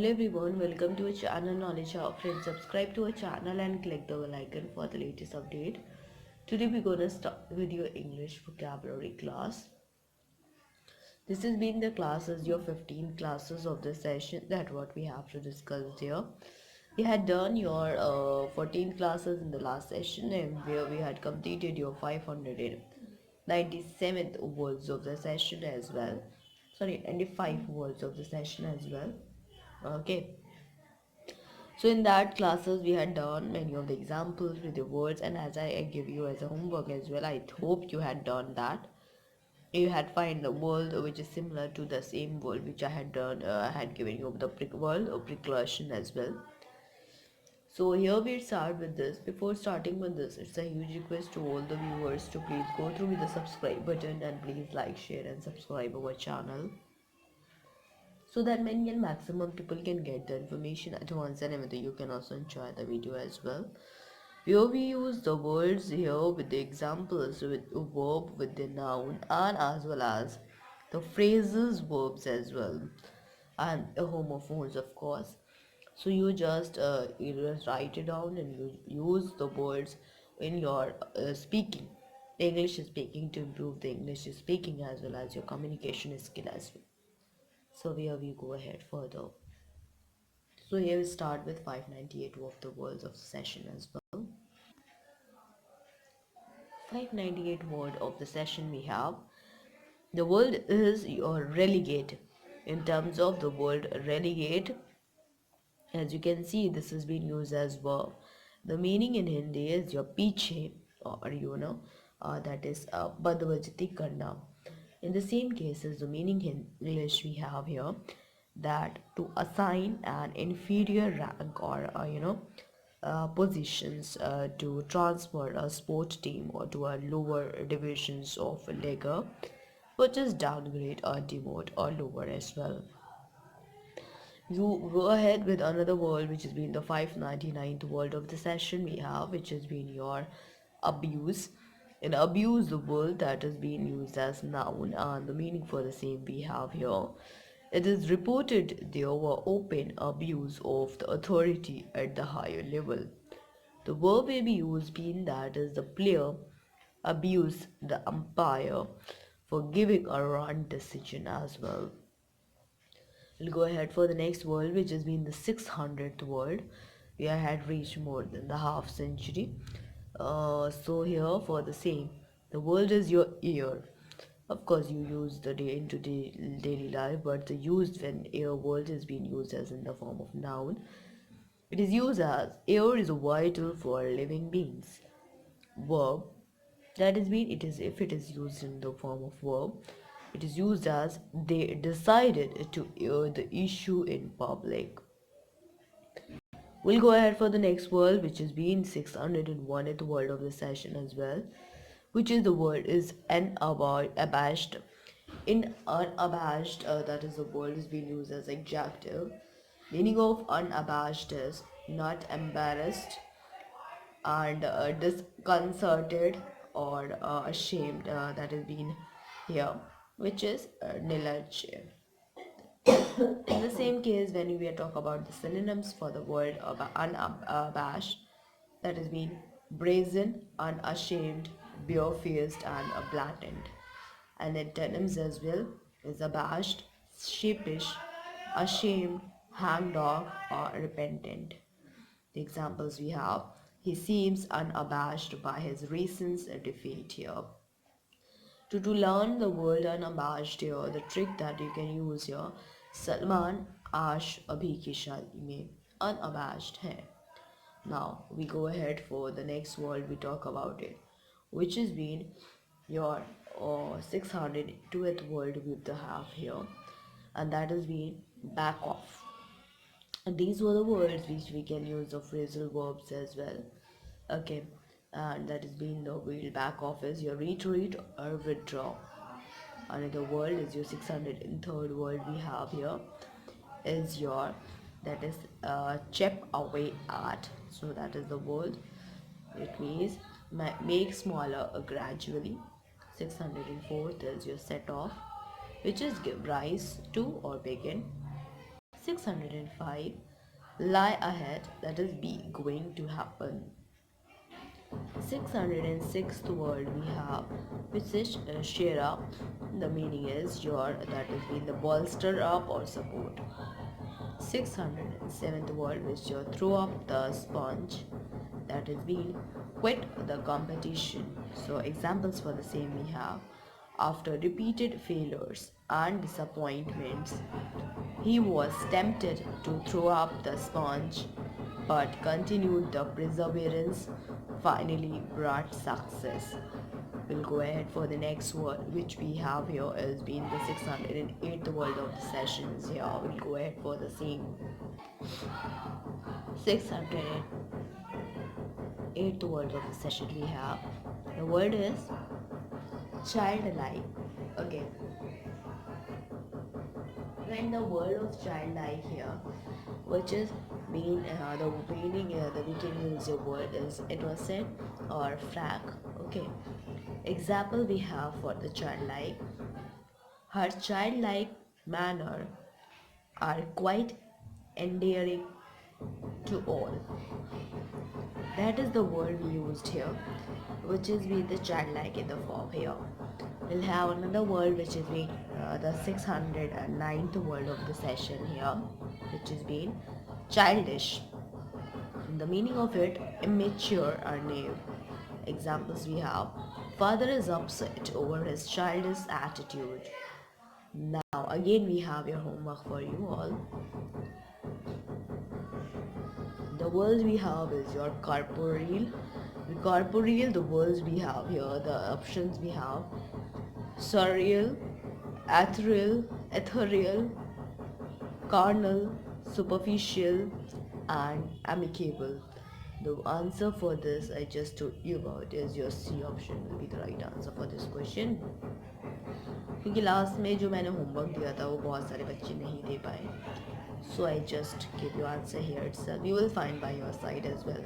Hello everyone, welcome to our channel Knowledge Hub. Friends, subscribe to our channel and click the bell icon for the latest update. Today we're gonna start with your English vocabulary class. This has been the classes, your 15 classes of the session. That what we have to discuss here. We had done your 14 classes in the last session, and where we had completed your 597th words of the session as well. Sorry, 95 words of the session as well. Okay. So in that classes we had done many of the examples with the words, and as I give you as a homework as well, I hope you had done that. You had find the word which is similar to the same word which I had done. I had given you the word or precaution as well. So here we start with this. Before starting with this, it's a huge request to all the viewers to please go through with the subscribe button and please like, share and subscribe our channel, so that many and maximum people can get the information at once, and whether you can also enjoy the video as well. Here we use the words here with the examples with a verb with the noun, and as well as the phrases verbs as well, and the homophones of course. So you just write it down and you use the words in your speaking, English speaking, to improve the English speaking as well as your communication skill as well. So here we go ahead further. So here we start with 598 of the words of the session as well. 598 word of the session we have. The word is your relegate. In terms of the word relegate, as you can see, this has been used as verb. The meaning in Hindi is your piche, or that is badvajati karna. In the same cases, the meaning in English we have here, that to assign an inferior rank or positions, to transfer a sport team or to a lower divisions of a league, which is downgrade or demote or lower as well. You go ahead with another word which has been the 599th word of the session we have, which has been your abuse. In abuse, the word that has been used as noun, and the meaning for the same we have here. It is reported there were open abuse of the authority at the higher level. The verb may be used being that is the player abuse the umpire for giving a wrong decision as well. We'll go ahead for the next word, which has been the 600th word. We had reached more than the half century. So here for the same, the word is your ear. Of course, you use the day into daily life, but the used when ear word is being used as in the form of noun. It is used as air is vital for living beings. Verb, that is mean it is if it is used in the form of verb, it is used as they decided to air the issue in public. We'll go ahead for the next word, which has been 601th word of the session as well, which is the word is unabashed. In unabashed, that is the word is being used as adjective. Meaning of unabashed is not embarrassed and disconcerted or ashamed, that has been here, which is nilach. In the same case, when we talk about the synonyms for the word unabashed, that has been brazen, unashamed, barefaced, and blatant. And antonyms as well is abashed, sheepish, ashamed, hangdog, or repentant. The examples we have: he seems unabashed by his recent defeat here. To learn the word unabashed here, the trick that you can use here, Salman Ash Abhi ki shaadi mein unabashed hai. Now we go ahead for the next word, we talk about it, which has been your 602th word we have here, and that has been back off. And these were the words which we can use of phrasal verbs as well. Okay, and that is being the wheel back off is your retreat or withdraw. Another word is your 603rd word we have here is your, that is chip away at. So that is the word. It means make smaller gradually. 604th is your set off, which is give rise to or begin. 605. Lie ahead, that is be going to happen. 606th word we have, which is cheer up. The meaning is your, that is being the bolster up or support. 607th word, which you throw up the sponge, that is being quit the competition. So examples for the same we have: after repeated failures and disappointments, he was tempted to throw up the sponge, but continued the perseverance, finally brought success. We'll go ahead for the next word, which we have here is being the 608th word of the sessions here. We'll go ahead for the same. 608th word of the session we have. The word is childlike. Okay. When the word of childlike here, which is mean the meaning that we can use the word is innocent or frank. Okay. Example we have for the childlike: her childlike manner are quite endearing to all. That is the word we used here, which is with the childlike in the form here. We'll have another word which is being the 609th word of the session here, which is being childish. The meaning of it, immature or naive. Examples we have: father is upset over his childish attitude. Now again we have your homework for you all. The words we have is your corporeal. The corporeal, the words we have here, the options we have: surreal, ethereal, carnal, superficial, and amicable. The answer for this I just told you about is your C option will be the right answer for this question. क्योंकि last में जो मैंने homework दिया था वो बहुत सारे बच्चे नहीं दे पाए, so I just give you answer here itself. You will find by your side as well.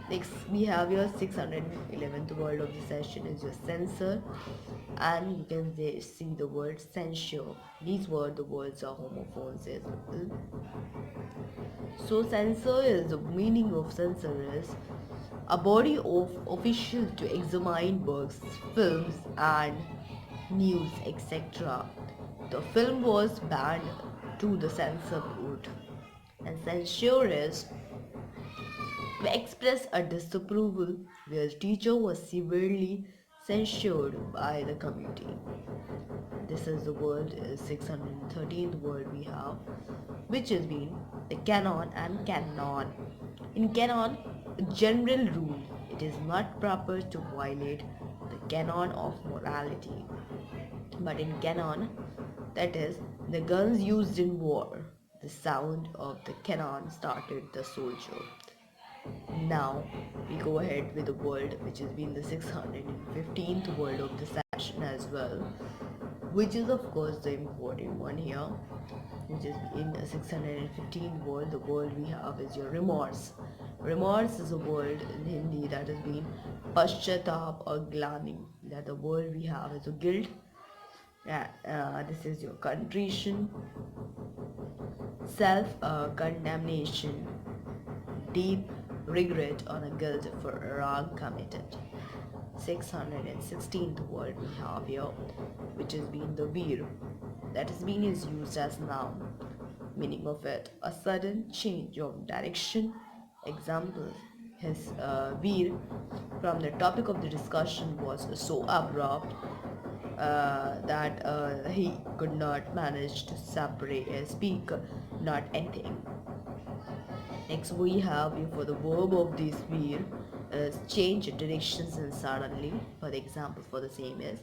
Next we have your 611th word of the session is your censor, and you can see the word censure. These were the words are homophones as well. So censor is the meaning of censor is a body of officials to examine books, films and news, etc. The film was banned to the censor board. And censure is to express a disapproval where teacher was severely censured by the committee. This is the word 613th word we have, which has been the canon and canon. In canon, a general rule, it is not proper to violate the canon of morality. But in canon, that is, the guns used in war, the sound of the cannon started the soldier. Now we go ahead with the word which has been the 615th word of the session as well, which is of course the important one here, which is in the 615th word. The word we have is your remorse. Remorse is a word in Hindi that has been paschatap or glani. That the word we have is a guilt. This is your contrition, self condemnation, deep regret on a guilt for a wrong committed. 616th word we have here, which has been the veer. That has been is used as noun. Meaning of it, a sudden change of direction. Examples: his veer from the topic of the discussion was so abrupt that he could not manage to speak not anything. Next we have for the verb of this veer is change directions and suddenly. For the example for the same is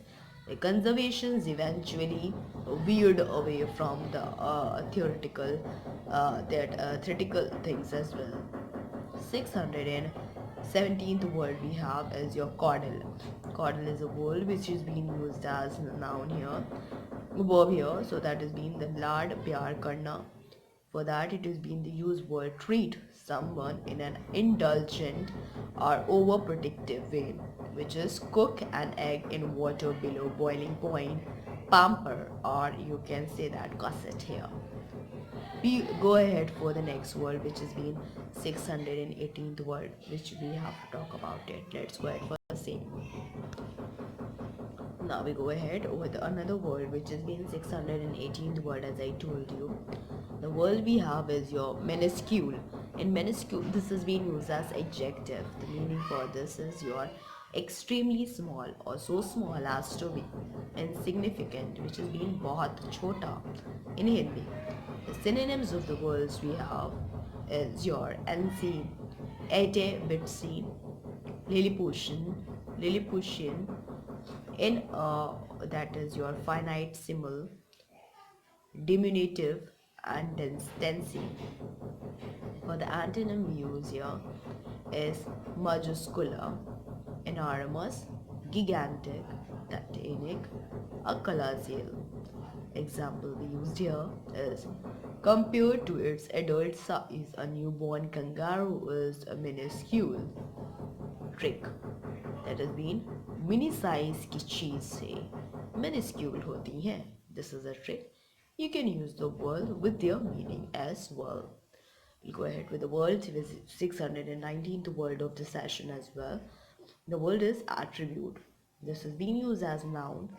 the conservations eventually veered away from the theoretical things as well. 617th word we have is your caudal. Caudal is a word which is being used as a noun here, verb here, so that is being the lard pyar karna. For that it is being the used word treat someone in an indulgent or overprotective way, which is cook an egg in water below boiling point, pamper, or you can say that gusset here. We go ahead for the next word, which has been 618th word, which we have to talk about it. Let's go ahead for the same. Now we go ahead with another word, which has been 618th word, as I told you. The word we have is your minuscule. In minuscule, this has been used as adjective. The meaning for this is your extremely small or so small as to be insignificant, which has been bahut chota in Hindi. The synonyms of the words we have is your unseen, ete bitseen, Lilliputian, Lilliputian, in that is your finite symbol, diminutive, and tensi. For the antonym we use here is majuscula, enormous, gigantic, titanic, a colossal. Example we used here is compared to its adult size, a newborn kangaroo is a minuscule. Trick, that has been mini size की चीज से minuscule होती हैं. This is a trick. You can use the word with their meaning as well. We'll go ahead with the word, with 619th word of the session as well. The word is attribute. This is being used as noun.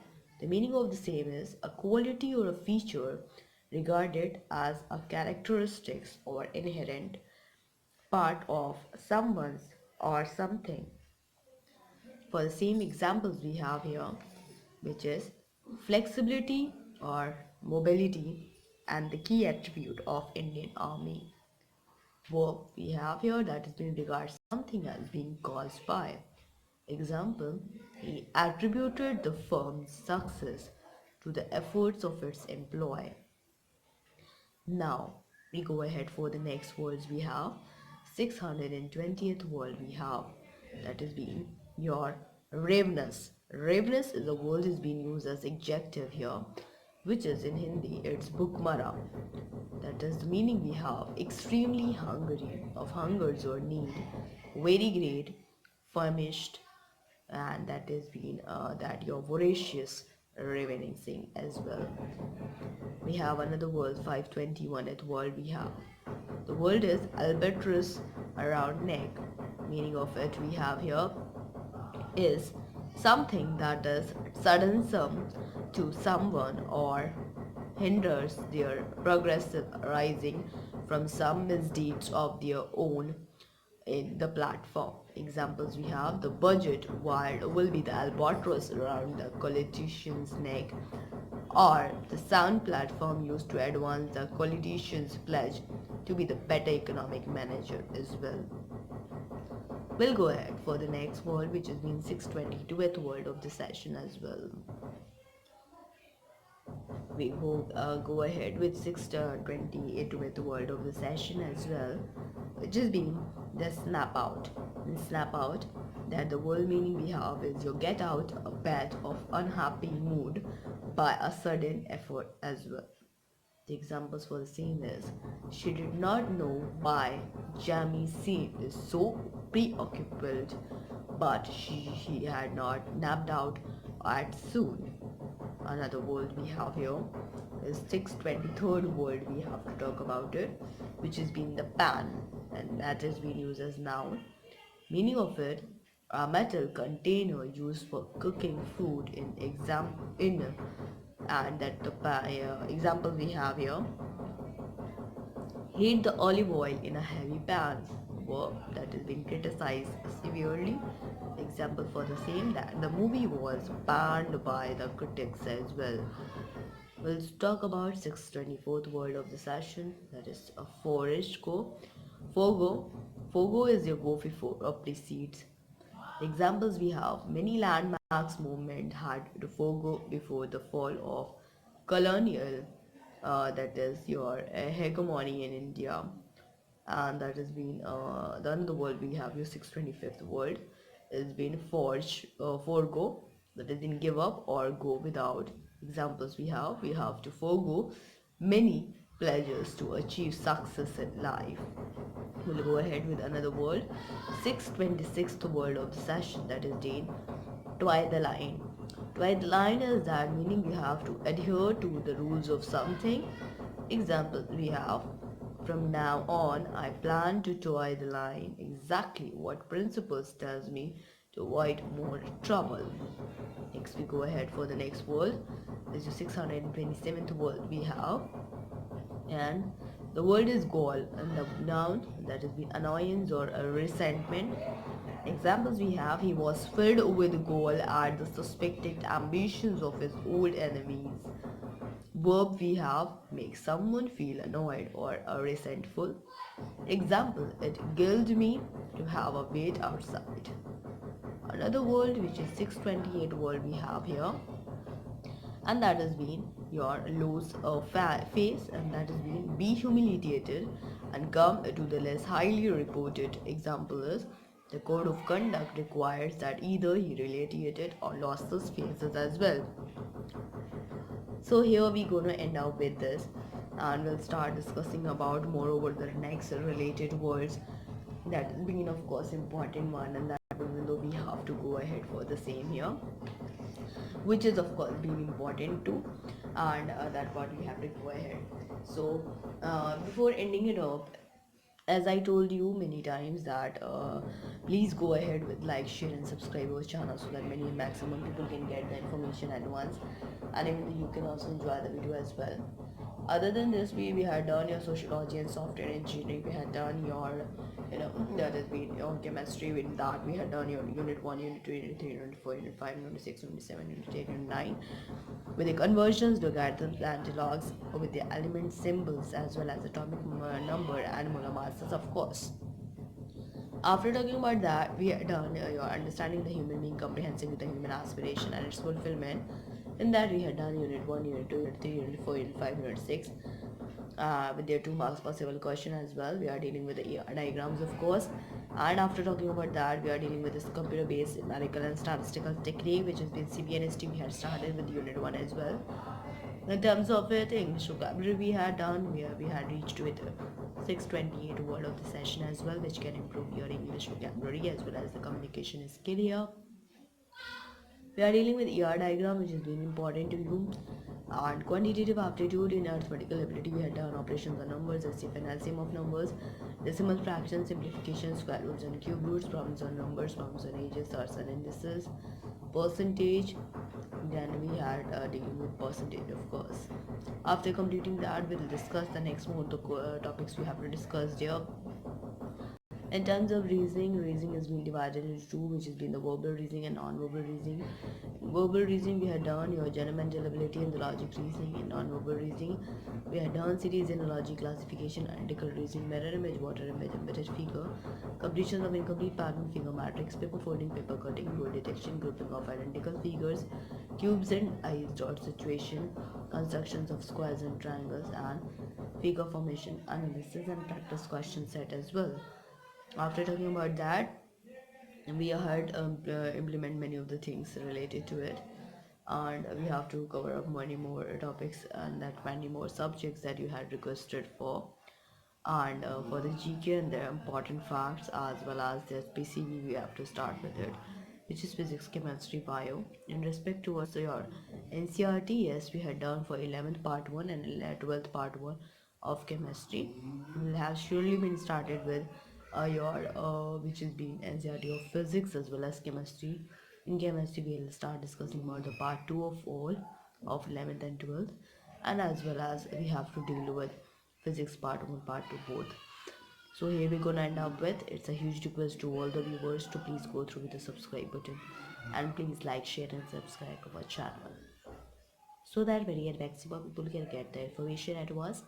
The meaning of the same is a quality or a feature regarded as a characteristics or inherent part of someone's or something. For the same examples we have here, which is flexibility or mobility and the key attribute of Indian Army. Verb we have here that has been regarded something as being caused by. Example, he attributed the firm's success to the efforts of its employee. Now we go ahead for the next words we have. 620th word we have, that is being your ravenous. Ravenous is a word is being used as adjective here, which is in Hindi it's bhukmara. That is the meaning we have extremely hungry, of hungers or need, very great, famished, and that is being that you're voracious, ravening as well. We have another word, 521 at word we have. The word is albatross around neck. Meaning of it we have here is something that is burdensome to someone or hinders their progressive arising from some misdeeds of their own in the platform. Examples we have the budget wild will be the albatross around the politician's neck, or the sound platform used to advance the politician's pledge to be the better economic manager as well. We'll go ahead for the next word, which has been 622th word of the session as well. We go ahead with 628th word of the session as well, which is being the snap out. And snap out, that the word meaning we have is you get out a bad of unhappy mood by a sudden effort as well. The examples for the same is she did not know why Jamie C is so preoccupied, but she had not napped out at soon. Another word we have here is 623rd word we have to talk about it, which is being the pan, and that is being used as noun. Meaning of it, a metal container used for cooking food and that the example we have here, heat the olive oil in a heavy pan, verb that is being criticized severely. Example for the same, that the movie was banned by the critics as well. We'll talk about 624th word of the session, that is a forest go. Fogo is your go before or precedes. Examples we have many landmarks movement had to forego before the fall of colonial, that is your hegemony in India, and that has been done. The world we have your 625th word is been forego, that is in give up or go without. Examples we have to forego many pleasures to achieve success in life. We'll go ahead with another word, 626th word of the session, that is Dane, twy the line. Twy the line is that meaning you have to adhere to the rules of something, Example we have: from now on, I plan to toe the line. Exactly what principles tells me to avoid more trouble. Next, we go ahead for the next word. This is 627th word we have, and the word is gall, and the noun that is the annoyance or a resentment. Examples we have: he was filled with gall at the suspected ambitions of his old enemies. Verb we have: make someone feel annoyed or resentful. Example: it galled me to have a wait outside. Another word, which is 628 word we have here, and that has been your lose face, and that has been be humiliated and come to the less highly reported. Example is: the code of conduct requires that either he retaliated or lost his faces as well. So here we're gonna end up with this, and we'll start discussing about moreover the next related words that has been of course important one, and that even though we have to go ahead for the same here, which is of course being important too, and that part we have to go ahead. So before ending it up, as I told you many times that please go ahead with like, share and subscribe our channel so that many maximum people can get the information at once, and even you can also enjoy the video as well. Other than this, we had done your sociology and software engineering. We had done your, that has been your chemistry. With that, we had done your unit 1, unit 2, unit 3, unit 4, unit 5, unit 6, unit 7, unit 8, unit 9, with the conversions, logarithms, antilogs, with the element symbols, as well as atomic number and molar masses, of course. After talking about that, we are done your understanding the human being, comprehensive with the human aspiration and its fulfillment. In that, we had done unit 1, unit 2, unit 3, unit 4, unit 5, unit 6. With their 2 marks possible question as well. We are dealing with the diagrams, of course. And after talking about that, we are dealing with this computer based numerical and statistical technique, which has been CBNST. We had started with unit 1 as well. In terms of it, English vocabulary we had done, we had reached with 628 word of the session as well, which can improve your English vocabulary as well as the communication skill here. We are dealing with ER diagram, which is very important to you, and quantitative aptitude. In arithmetical ability, we had done operations on numbers, SCF and LCM of numbers, decimal fractions, simplification, square roots and cube roots, problems on numbers, problems on ages, sorts and indices, percentage. Then we had dealing with percentage, of course. After completing that, we'll discuss the next more topics we have to discuss here. In terms of reasoning, reasoning has been divided into two, which has been the verbal reasoning and non-verbal reasoning. Verbal reasoning, we had done your general mental ability and the logic reasoning. In non-verbal reasoning, we had done series analogy, classification, analytical reasoning, mirror image, water image, embedded figure, completion of incomplete pattern, figure matrix, paper folding, paper cutting, rule detection, grouping of identical figures, cubes and eyes, dot situation, constructions of squares and triangles, and figure formation analysis and practice question set as well. After talking about that, we had implement many of the things related to it, and we have to cover up many more topics and that many more subjects that you had requested for. And for the GK and their important facts as well as their PCB, we have to start with it, which is physics, chemistry, bio. In respect towards your NCRT, yes, we had done for 11th part 1 and 12th part 1 of chemistry. We will have surely been started with your which is being NCRT of physics as well as chemistry. In chemistry, we will start discussing about the part 2 of all of 11th and 12th, and as well as we have to deal with physics part 1, part 2 both. So here we're gonna end up with, it's a huge request to all the viewers to please go through with the subscribe button, and please like, share and subscribe our channel so that very maximum people can get the information at once,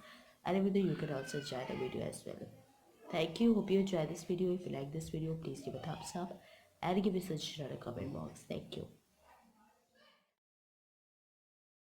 and even though you can also enjoy the video as well. Thank you, hope you enjoy this video. If you like this video, please give a thumbs up and give a suggestion in the comment box. Thank you.